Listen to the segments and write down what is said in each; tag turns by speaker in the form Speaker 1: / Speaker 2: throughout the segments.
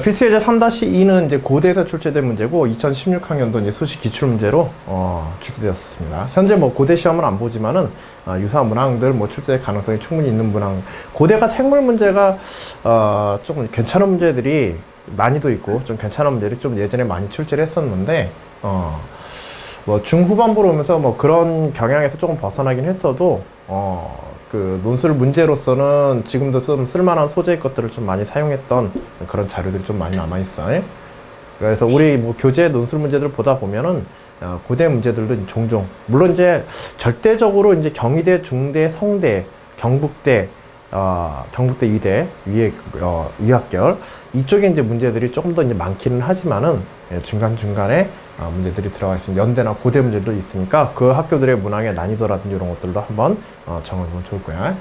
Speaker 1: 필수 예제 3-2는 이제 고대에서 출제된 문제고 2016학년도 이제 수시 기출 문제로 출제되었습니다. 현재 뭐 고대 시험은 안 보지만은 유사한 문항들 뭐 출제 가능성이 충분히 있는 문항. 고대가 생물 문제가 조금 괜찮은 문제들이 난이도 있고 좀 괜찮은 문제들이 좀 예전에 많이 출제를 했었는데 뭐 중후반부로 오면서 뭐 그런 경향에서 조금 벗어나긴 했어도 그 논술 문제로서는 지금도 좀 쓸만한 소재의 것들을 좀 많이 사용했던 그런 자료들이 좀 많이 남아있어요. 그래서 우리 뭐 교재 논술 문제들을 보다 보면은 고대 문제들도 종종, 물론 이제 절대적으로 이제 경희대, 중대, 성대, 경북대, 경북대 의대, 의학결 이쪽에 이제 문제들이 조금 더 이제 많기는 하지만은 중간중간에 문제들이 들어가 있습니다. 연대나 고대 문제도 있으니까 그 학교들의 문항의 난이도라든지 이런 것들도 한번 정해보면 좋을 거야.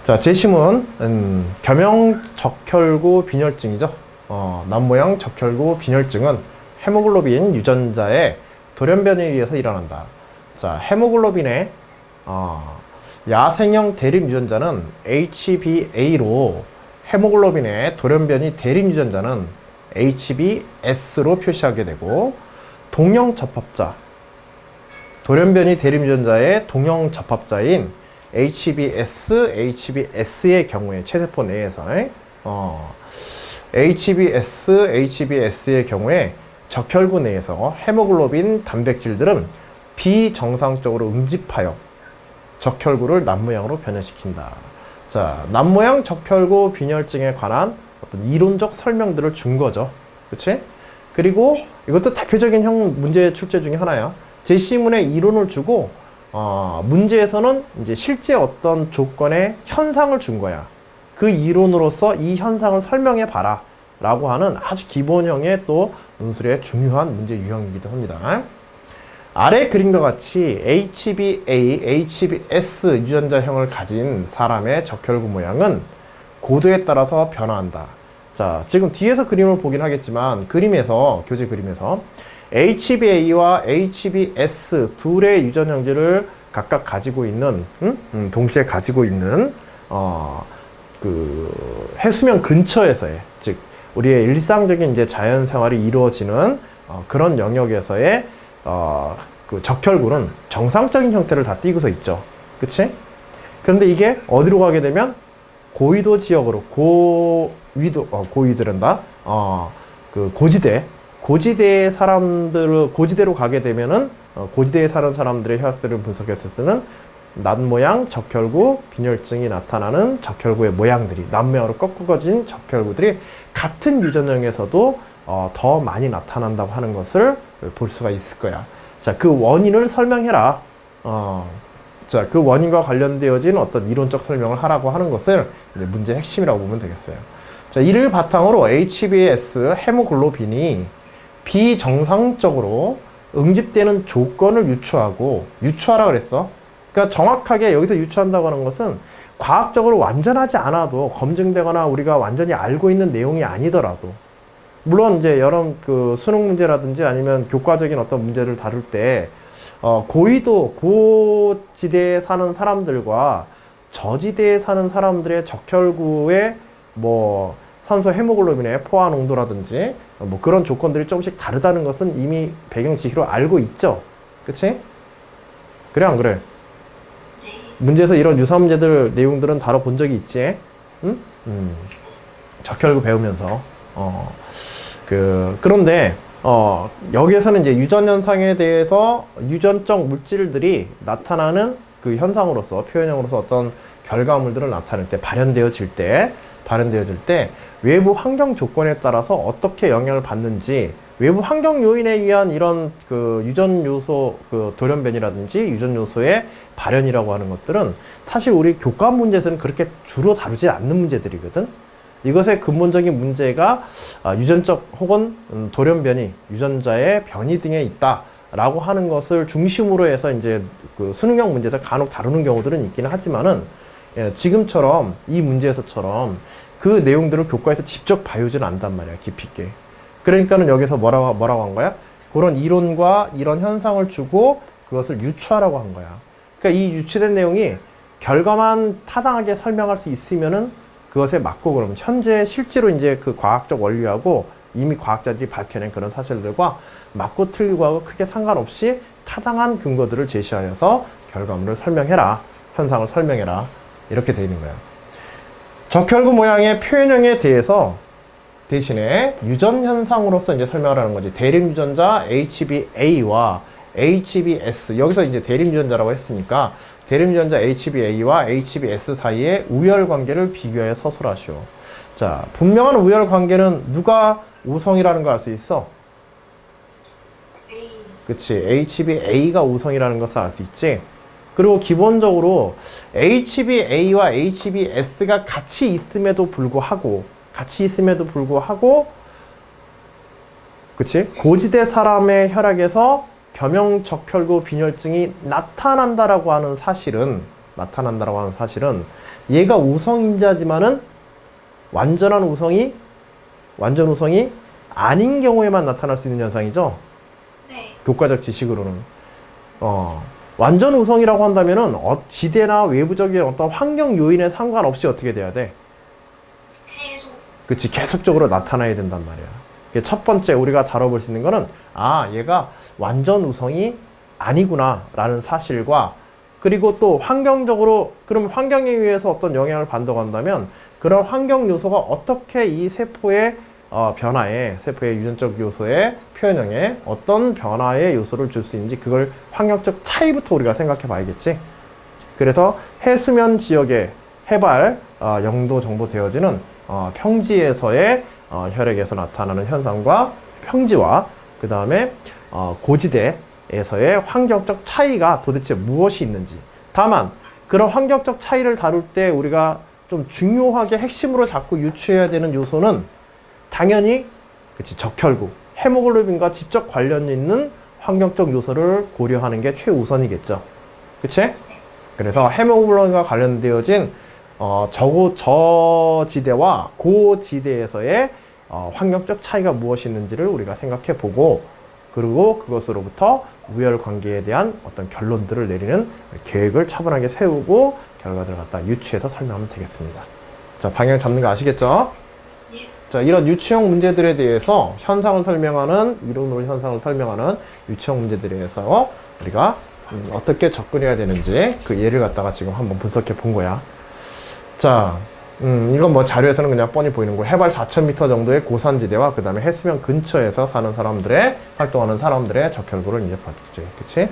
Speaker 1: 자, 제시문 겸용 적혈구 빈혈증이죠. 남모양 적혈구 빈혈증은 헤모글로빈 유전자의 돌연변에 의해서 일어난다. 자, 헤모글로빈의 야생형 대립 유전자는 HbA로 헤모글로빈의 돌연변이 대립 유전자는 HbS로 표시하게 되고, 동형 접합자, 돌연변이 대립 유전자의 동형 접합자인 HbS의 경우에 체세포 내에서의 HbS의 경우에 적혈구 내에서 헤모글로빈 단백질들은 비정상적으로 응집하여 적혈구를 남모양으로 변형시킨다. 자, 남모양 적혈구 빈혈증에 관한 어떤 이론적 설명들을 준 거죠. 그치? 그리고 이것도 대표적인 문제 출제 중에 하나야. 제시문에 이론을 주고, 문제에서는 이제 실제 어떤 조건의 현상을 준 거야. 그 이론으로서 이 현상을 설명해 봐라. 라고 하는 아주 기본형의 또 논술의 중요한 문제 유형이기도 합니다. 아래 그림과 같이 HbA, HbS 유전자형을 가진 사람의 적혈구 모양은 고도에 따라서 변화한다. 자, 지금 뒤에서 그림을 보긴 하겠지만 그림에서, 교재 그림에서 HbA와 HbS 둘의 유전 형질을 각각 가지고 있는, 동시에 가지고 있는 그 해수면 근처에서의, 즉 우리의 일상적인 이제 자연 생활이 이루어지는 그런 영역에서의 그 적혈구는 정상적인 형태를 다 띠고서 있죠. 그치? 그런데 이게 어디로 가게 되면 고위도 지역으로, 고위도란다. 그 고지대 사람들, 고지대로 가게 되면은, 고지대에 사는 사람들의 혈액들을 분석했을 때는 난모양 적혈구 빈혈증이 나타나는 적혈구의 모양들이, 남모양으로 꺾어진 적혈구들이 같은 유전형에서도 더 많이 나타난다고 하는 것을 볼 수가 있을 거야. 자, 그 원인을 설명해라. 자, 그 원인과 관련되어진 어떤 이론적 설명을 하라고 하는 것을 이제 문제의 핵심이라고 보면 되겠어요. 자, 이를 바탕으로 HbS 헤모글로빈이 비정상적으로 응집되는 조건을 유추하라 그랬어. 그러니까 정확하게 여기서 유추한다고 하는 것은 과학적으로 완전하지 않아도, 검증되거나 우리가 완전히 알고 있는 내용이 아니더라도, 물론 이제 여러 그 수능 문제라든지 아니면 교과적인 어떤 문제를 다룰 때 고위도, 고지대에 사는 사람들과 저지대에 사는 사람들의 적혈구의 뭐 산소 헤모글로빈의 포화 농도라든지 뭐 그런 조건들이 조금씩 다르다는 것은 이미 배경 지시로 알고 있죠. 그치? 그래, 안 그래? 문제에서 이런 유사 문제들 내용들은 다뤄본 적이 있지? 응? 적혈구 배우면서. 그런데 여기에서는 이제 유전 현상에 대해서 유전적 물질들이 나타나는 그 현상으로서, 표현형으로서 어떤 결과물들을 나타낼 때, 발현되어질 때 외부 환경 조건에 따라서 어떻게 영향을 받는지, 외부 환경 요인에 의한 이런 그 유전 요소, 그 돌연변이라든지 유전 요소의 발현이라고 하는 것들은 사실 우리 교과 문제에서는 그렇게 주로 다루지 않는 문제들이거든. 이것의 근본적인 문제가 유전적 혹은 돌연변이, 유전자의 변이 등에 있다라고 하는 것을 중심으로 해서 이제 그 수능형 문제에서 간혹 다루는 경우들은 있기는 하지만은, 지금처럼 이 문제에서처럼 그 내용들을 교과에서 직접 봐오지는 않단 말이야, 깊이 있게. 그러니까는 여기서 뭐라고 한 거야? 그런 이론과 이런 현상을 주고 그것을 유추하라고 한 거야. 그러니까 이 유추된 내용이 결과만 타당하게 설명할 수 있으면은 그것에 맞고 그러면 현재 실제로 이제 그 과학적 원리하고 이미 과학자들이 밝혀낸 그런 사실들과 맞고 틀리고 하고 크게 상관없이 타당한 근거들을 제시하여서 결과물을 설명해라. 현상을 설명해라. 이렇게 되어 있는 거예요. 적혈구 모양의 표현형에 대해서 대신에 유전 현상으로서 이제 설명을 하는 거지. 대립 유전자 HBA와 HBS. 여기서 이제 대립 유전자라고 했으니까 대립 유전자 HBA와 HBS 사이의 우열 관계를 비교하여 서술하시오. 자, 분명한 우열 관계는 누가 우성이라는 걸 알 수 있어? 그치. HBA가 우성이라는 것을 알 수 있지. 그리고 기본적으로 HBA와 HBS가 같이 있음에도 불구하고 그치? 고지대 사람의 혈액에서 겸용 적혈구 빈혈증이 나타난다라고 하는 사실은 얘가 우성인자지만은 완전 우성이 아닌 경우에만 나타날 수 있는 현상이죠.
Speaker 2: 네.
Speaker 1: 교과적 지식으로는. 완전 우성이라고 한다면은 지대나 외부적인 어떤 환경 요인에 상관없이 어떻게 돼야 돼?
Speaker 2: 계속.
Speaker 1: 그치, 계속적으로 나타나야 된단 말이야. 첫 번째 우리가 다뤄볼 수 있는 거는 얘가 완전 우성이 아니구나 라는 사실과, 그리고 또 환경적으로, 그럼 환경에 의해서 어떤 영향을 받는다고 한다면 그런 환경 요소가 어떻게 이 세포의 세포의 유전적 요소의 표현형에 어떤 변화의 요소를 줄 수 있는지, 그걸 환경적 차이부터 우리가 생각해 봐야겠지. 그래서 해수면 지역의 해발 0도 정도 되어지는 평지에서의 혈액에서 나타나는 현상과 평지와 그 다음에 고지대에서의 환경적 차이가 도대체 무엇이 있는지. 다만 그런 환경적 차이를 다룰 때 우리가 좀 중요하게 핵심으로 자꾸 유추해야 되는 요소는 당연히 적혈구, 헤모글로빈과 직접 관련 있는 환경적 요소를 고려하는 게 최우선이겠죠. 그치? 그래서 헤모글로빈과 관련되어진 저지대와 고지대에서의 환경적 차이가 무엇이 있는지를 우리가 생각해 보고, 그리고 그것으로부터 우열 관계에 대한 어떤 결론들을 내리는 계획을 차분하게 세우고 결과들을 갖다 유추해서 설명하면 되겠습니다. 자, 방향 잡는 거 아시겠죠? 자, 이런 유추형 문제들에 대해서 현상을 설명하는, 이론으로 현상을 설명하는 유추형 문제들에 대해서 우리가 어떻게 접근해야 되는지 그 예를 갖다가 지금 한번 분석해 본 거야. 자, 이건 뭐 자료에서는 그냥 뻔히 보이는 거. 해발 4,000m 정도의 고산지대와 그 다음에 해수면 근처에서 사는 사람들의, 활동하는 사람들의 적혈구를 이제 봤지. 그치?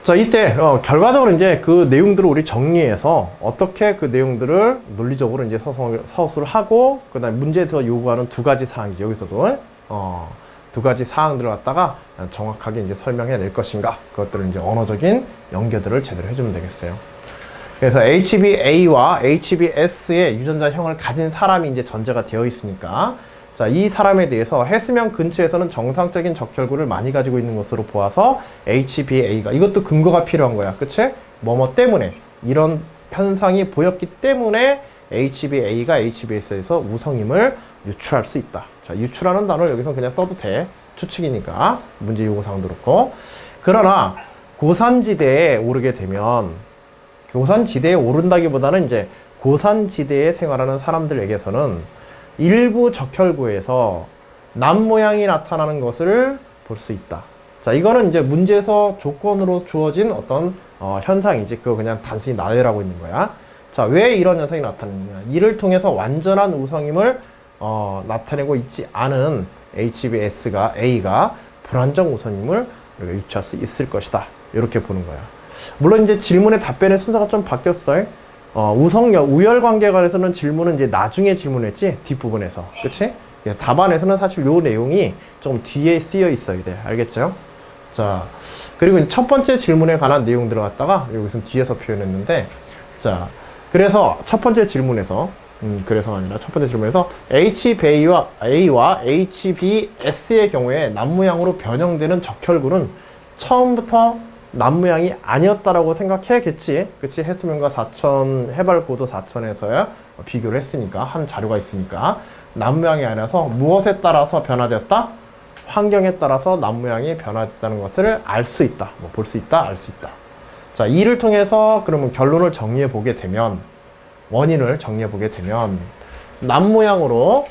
Speaker 1: 자, 이때 결과적으로 이제 그 내용들을 우리 정리해서 어떻게 그 내용들을 논리적으로 이제 서술을 하고, 그다음에 문제에서 요구하는 두 가지 사항이죠. 여기서도 두 가지 사항들을 갖다가 정확하게 이제 설명해 낼 것인가, 그것들을 이제 언어적인 연결들을 제대로 해주면 되겠어요. 그래서 HBA와 HBS의 유전자형을 가진 사람이 이제 전제가 되어 있으니까, 자, 이 사람에 대해서 해수면 근처에서는 정상적인 적혈구를 많이 가지고 있는 것으로 보아서 HBA가, 이것도 근거가 필요한 거야. 그치? 뭐뭐 때문에, 이런 현상이 보였기 때문에 HBA가 HBS에서 우성임을 유추할 수 있다. 자, 유추라는 단어를 여기서 그냥 써도 돼. 추측이니까. 문제 요구사항도 그렇고. 그러나 고산지대에 오르게 되면, 고산지대에 오른다기보다는 이제 고산지대에 생활하는 사람들에게서는 일부 적혈구에서 남 모양이 나타나는 것을 볼 수 있다. 자, 이거는 이제 문제에서 조건으로 주어진 어떤 현상이지. 그거 그냥 단순히 나열하고 있는 거야. 자, 왜 이런 현상이 나타나느냐. 이를 통해서 완전한 우성임을 나타내고 있지 않은 HBS가, A가 불안정 우성임을 우리가 유추할 수 있을 것이다. 이렇게 보는 거야. 물론 이제 질문의 답변의 순서가 좀 바뀌었어요. 우열 관계에 관해서는 질문은 이제 나중에 질문했지, 뒷부분에서. 그치? 답안에서는 사실 요 내용이 좀 뒤에 쓰여 있어야 돼. 알겠죠? 자, 그리고 첫 번째 질문에 관한 내용들을 갖다가 여기서 뒤에서 표현했는데, 자, 그래서 첫 번째 질문에서, 그래서가 아니라 첫 번째 질문에서 HBA와 HBS의 경우에 남모양으로 변형되는 적혈구는 처음부터 남모양이 아니었다라고 생각해야겠지. 그치? 해수면과 4,000, 해발 고도 4,000에서야 비교를 했으니까, 한 자료가 있으니까. 남모양이 아니라서 무엇에 따라서 변화되었다? 환경에 따라서 남모양이 변화됐다는 것을 알 수 있다. 뭐 볼 수 있다, 알 수 있다. 자, 이를 통해서 그러면 결론을 정리해 보게 되면, 원인을 정리해 보게 되면, 남 모양으로,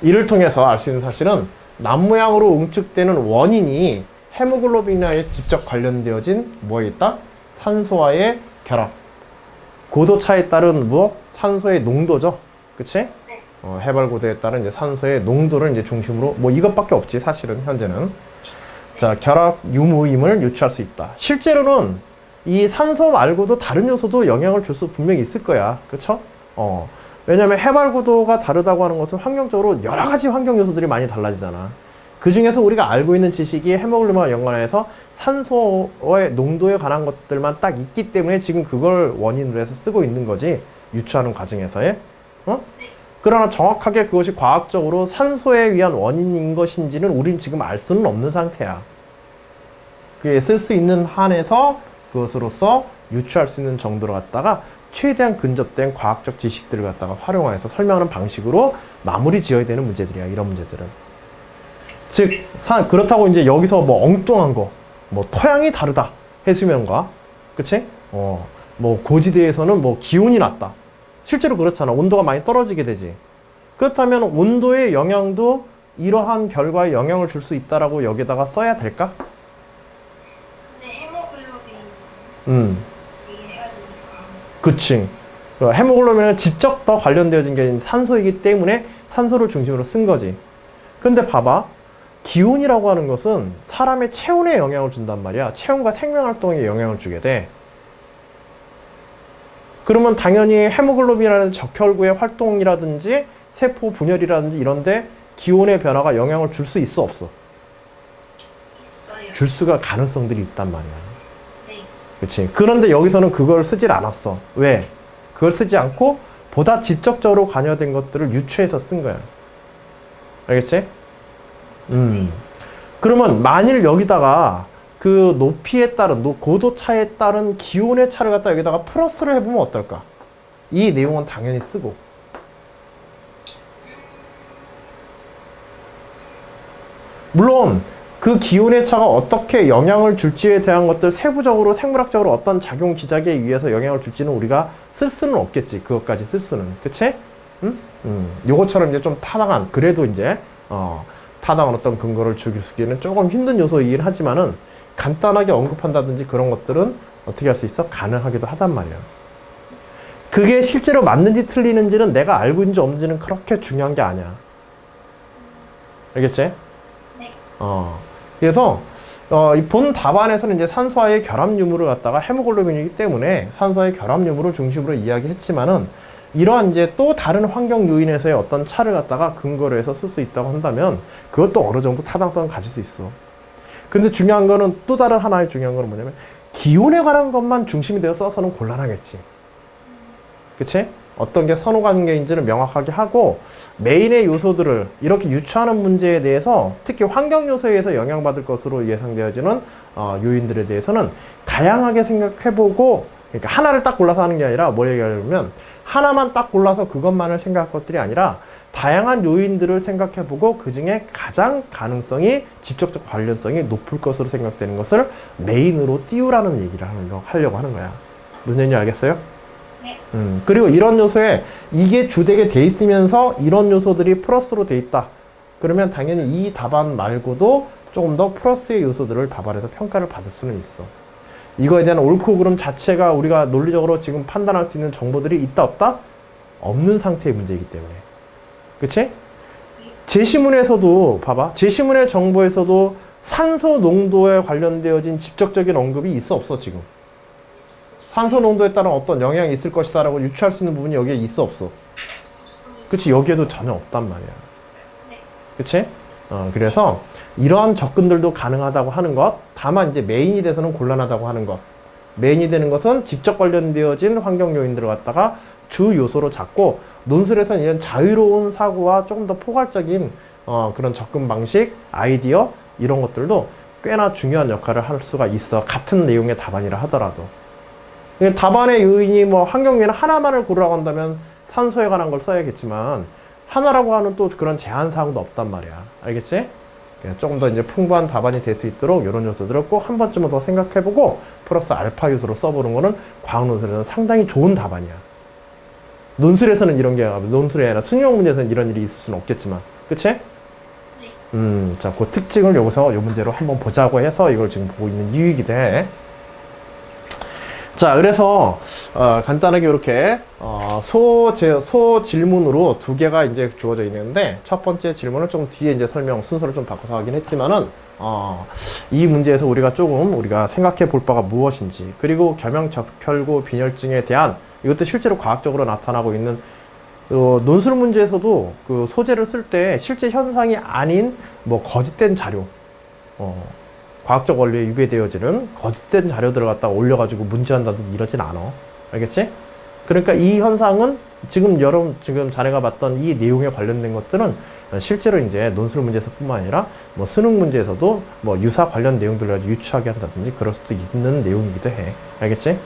Speaker 1: 이를 통해서 알 수 있는 사실은, 남 모양으로 응축되는 원인이 헤모글로빈하에 직접 관련되어진 뭐에 있다? 산소와의 결합. 고도차에 따른 뭐? 산소의 농도죠. 그치? 해발 고도에 따른 이제 산소의 농도를 이제 중심으로, 뭐 이것밖에 없지, 사실은, 현재는. 자, 결합 유무임을 유추할 수 있다. 실제로는 이 산소 말고도 다른 요소도 영향을 줄 수 분명히 있을 거야. 그쵸? 왜냐면 해발 고도가 다르다고 하는 것은 환경적으로 여러 가지 환경 요소들이 많이 달라지잖아. 그 중에서 우리가 알고 있는 지식이 헤모글로빈과 연관해서 산소의 농도에 관한 것들만 딱 있기 때문에 지금 그걸 원인으로 해서 쓰고 있는 거지. 유추하는 과정에서의. 그러나 정확하게 그것이 과학적으로 산소에 의한 원인인 것인지는 우린 지금 알 수는 없는 상태야. 그게 쓸 수 있는 한에서 그것으로서 유추할 수 있는 정도로 갖다가 최대한 근접된 과학적 지식들을 갖다가 활용해서 설명하는 방식으로 마무리 지어야 되는 문제들이야, 이런 문제들은. 즉, 그렇다고 이제 여기서 뭐 엉뚱한 거, 뭐 토양이 다르다, 해수면과, 그치? 뭐 고지대에서는 뭐 기온이 낮다. 실제로 그렇잖아. 온도가 많이 떨어지게 되지. 그렇다면 온도의 영향도 이러한 결과에 영향을 줄 수 있다라고 여기다가 써야 될까?
Speaker 2: 근데 헤모글로빈 얘기해야 되니까.
Speaker 1: 그치. 헤모글로빈은 직접 더 관련되어진 게 산소이기 때문에 산소를 중심으로 쓴 거지. 근데 봐봐. 기온이라고 하는 것은 사람의 체온에 영향을 준단 말이야. 체온과 생명활동에 영향을 주게 돼. 그러면 당연히 헤모글로빈이라는 적혈구의 활동이라든지 세포 분열이라든지 이런데 기온의 변화가 영향을 줄 수 있어, 없어?
Speaker 2: 있어요.
Speaker 1: 줄 수가 가능성들이 있단 말이야.
Speaker 2: 네.
Speaker 1: 그치? 그런데 여기서는 그걸 쓰질 않았어. 왜? 그걸 쓰지 않고 보다 직접적으로 관여된 것들을 유추해서 쓴 거야. 알겠지? 그러면 만일 여기다가 그 높이에 따른, 고도 차에 따른 기온의 차를 갖다 여기다가 플러스를 해보면 어떨까? 이 내용은 당연히 쓰고. 물론 그 기온의 차가 어떻게 영향을 줄지에 대한 것들 세부적으로 생물학적으로 어떤 작용 기작에 의해서 영향을 줄지는 우리가 쓸 수는 없겠지. 그것까지 쓸 수는. 그치? 요것처럼 이제 좀 타당한, 그래도 이제, 타당한 어떤 근거를 주기는 조금 힘든 요소이긴 하지만은 간단하게 언급한다든지 그런 것들은 어떻게 할 수 있어? 가능하기도 하단 말이야. 그게 실제로 맞는지 틀리는지는 내가 알고 있는지 없는지는 그렇게 중요한 게 아니야. 알겠지?
Speaker 2: 네.
Speaker 1: 그래서 이 본 답안에서는 이제 산소와의 결합 유무를 갖다가 헤모글로빈이기 때문에 산소와의 결합 유무를 중심으로 이야기했지만은 이러한 이제 또 다른 환경 요인에서의 어떤 차를 갖다가 근거로 해서 쓸 수 있다고 한다면 그것도 어느 정도 타당성을 가질 수 있어. 근데 중요한 거는 또 다른 하나의 중요한 거는 뭐냐면 기온에 관한 것만 중심이 되어 써서는 곤란하겠지. 그치? 어떤 게 선호관계인지를 명확하게 하고 메인의 요소들을 이렇게 유추하는 문제에 대해서 특히 환경 요소에 의해서 영향받을 것으로 예상되어지는 요인들에 대해서는 다양하게 생각해보고, 그러니까 하나를 딱 골라서 하는 게 아니라 뭘 얘기하려면 하나만 딱 골라서 그것만을 생각할 것들이 아니라 다양한 요인들을 생각해보고 그 중에 가장 가능성이 직접적 관련성이 높을 것으로 생각되는 것을 메인으로 띄우라는 얘기를 하려고 하는 거야. 무슨 얘기인지 알겠어요?
Speaker 2: 네.
Speaker 1: 그리고 이런 요소에 이게 주되게 돼 있으면서 이런 요소들이 플러스로 돼 있다. 그러면 당연히 이 답안 말고도 조금 더 플러스의 요소들을 답안에서 평가를 받을 수는 있어. 이거에 대한 옳고 그름 자체가 우리가 논리적으로 지금 판단할 수 있는 정보들이 있다 없다? 없는 상태의 문제이기 때문에. 그치? 제시문에서도 봐봐. 제시문의 정보에서도 산소 농도에 관련되어진 직접적인 언급이 있어 없어 지금? 산소 농도에 따른 어떤 영향이 있을 것이다 라고 유추할 수 있는 부분이 여기에 있어 없어? 그치? 여기에도 전혀 없단 말이야. 그치? 그래서 이러한 접근들도 가능하다고 하는 것, 다만 이제 메인이 돼서는 곤란하다고 하는 것. 메인이 되는 것은 직접 관련되어진 환경 요인들을 갖다가 주 요소로 잡고 논술에서는 이런 자유로운 사고와 조금 더 포괄적인 그런 접근 방식, 아이디어 이런 것들도 꽤나 중요한 역할을 할 수가 있어. 같은 내용의 답안이라 하더라도. 답안의 요인이 뭐 환경 요인 하나만을 고르라고 한다면 산소에 관한 걸 써야겠지만 하나라고 하는 또 그런 제한 사항도 없단 말이야. 알겠지? 조금 더 이제 풍부한 답안이 될 수 있도록 이런 요소들을 꼭 한 번쯤은 더 생각해보고 플러스 알파 요소로 써보는 거는 과학 논술에서는 상당히 좋은 답안이야. 논술에서는 이런 게 논술이 아니라 수능 문제에서는 이런 일이 있을 수는 없겠지만, 그치? 자, 그 특징을 여기서 이 문제로 한번 보자고 해서 이걸 지금 보고 있는 이유이기도 해. 자, 그래서 간단하게 이렇게 소 질문으로 두 개가 이제 주어져 있는데 첫 번째 질문을 좀 뒤에 이제 설명 순서를 좀 바꿔서 하긴 했지만은 이 문제에서 우리가 생각해 볼 바가 무엇인지, 그리고 겸용 적혈구 빈혈증에 대한 이것도 실제로 과학적으로 나타나고 있는 논술 문제에서도 그 소재를 쓸 때 실제 현상이 아닌 뭐 거짓된 자료, 과학적 원리에 위배되어지는 거짓된 자료들을 갖다가 올려가지고 문제한다든지 이러진 않아. 알겠지? 그러니까 이 현상은 지금 자네가 봤던 이 내용에 관련된 것들은 실제로 이제 논술 문제에서뿐만 아니라 뭐 수능 문제에서도 뭐 유사 관련 내용들을 가지고 유추하게 한다든지 그럴 수도 있는 내용이기도 해. 알겠지?